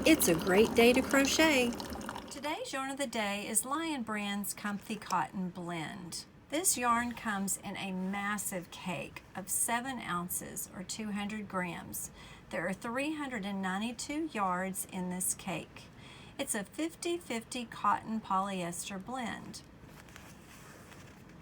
It's a great day to crochet. Today's yarn of the day is Lion Brand's Comfy Cotton Blend. This yarn comes in a massive cake of 7 ounces or 200 grams. There are 392 yards in this cake. It's a 50-50 cotton polyester blend.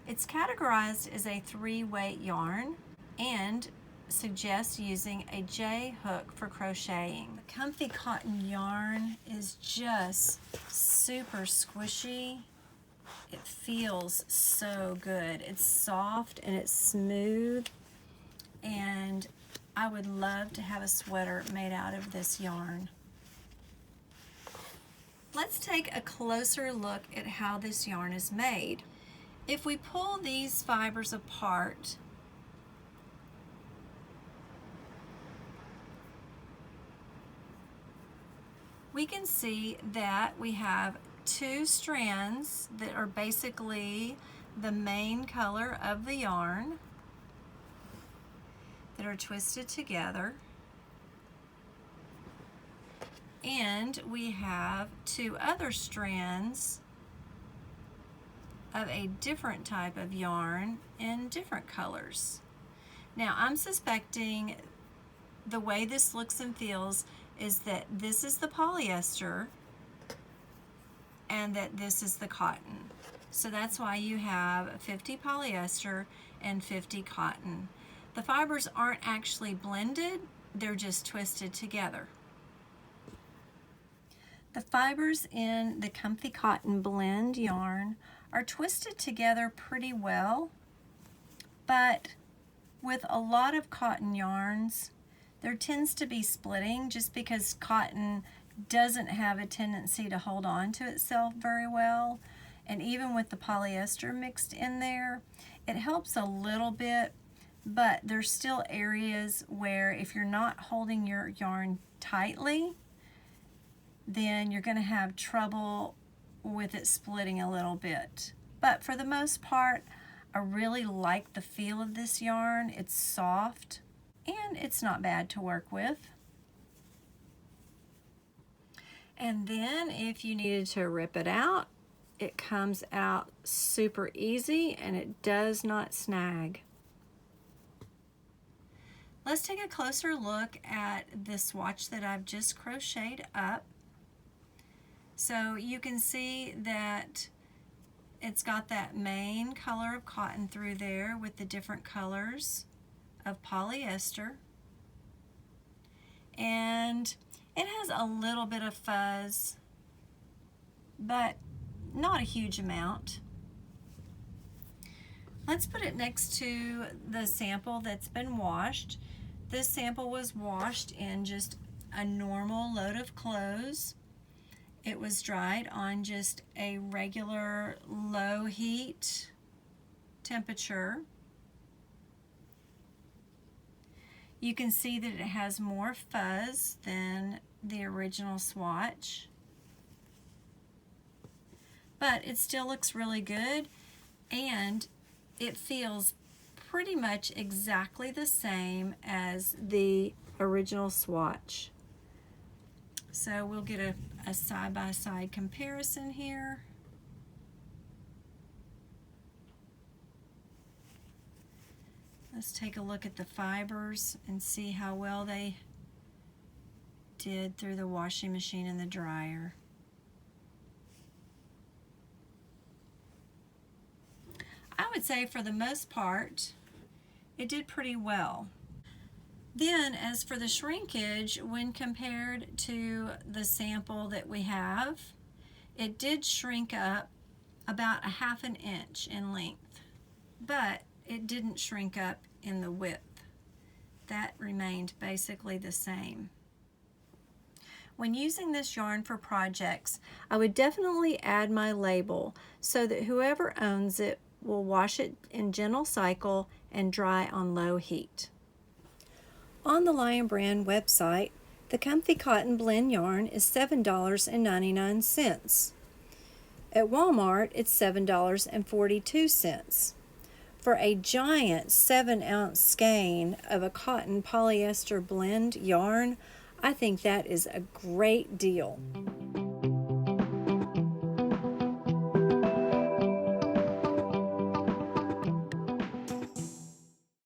It's categorized as a 3-weight yarn and suggests using a J hook for crocheting. The Comfy Cotton yarn is just super squishy. It feels so good. It's soft and it's smooth, and I would love to have a sweater made out of this yarn. Let's take a closer look at how this yarn is made. If we pull these fibers apart, we can see that we have 2 strands that are basically the main color of the yarn that are twisted together. And we have 2 other strands of a different type of yarn in different colors. Now, I'm suspecting the way this looks and feels is that this is the polyester and that this is the cotton. So that's why you have 50 polyester and 50 cotton. The fibers aren't actually blended, they're just twisted together. The fibers in the Comfy Cotton Blend yarn are twisted together pretty well, but with a lot of cotton yarns, there tends to be splitting just because cotton doesn't have a tendency to hold on to itself very well. And even with the polyester mixed in there, it helps a little bit, but there's still areas where if you're not holding your yarn tightly, then you're going to have trouble with it splitting a little bit. But for the most part, I really like the feel of this yarn. It's soft and it's not bad to work with. And then if you needed to rip it out, it comes out super easy and it does not snag. Let's take a closer look at the swatch that I've just crocheted up. So you can see that it's got that main color of cotton through there with the different colors of polyester. And it has a little bit of fuzz, but not a huge amount. Let's put it next to the sample that's been washed. This sample was washed in just a normal load of clothes. It was dried on just a regular low heat temperature. You can see that it has more fuzz than the original swatch, but it still looks really good and it feels pretty much exactly the same as the original swatch. So we'll get a side-by-side comparison here. Let's take a look at the fibers and see how well they did through the washing machine and the dryer. I would say for the most part, it did pretty well. Then as for the shrinkage, when compared to the sample that we have, it did shrink up about 1/2 inch in length, but it didn't shrink up in the width. That remained basically the same. When using this yarn for projects, I would definitely add my label so that whoever owns it will wash it in gentle cycle and dry on low heat. On the Lion Brand website, the Comfy Cotton Blend yarn is $7.99. At Walmart, it's $7.42. For a giant 7-ounce skein of a cotton polyester blend yarn, I think that is a great deal.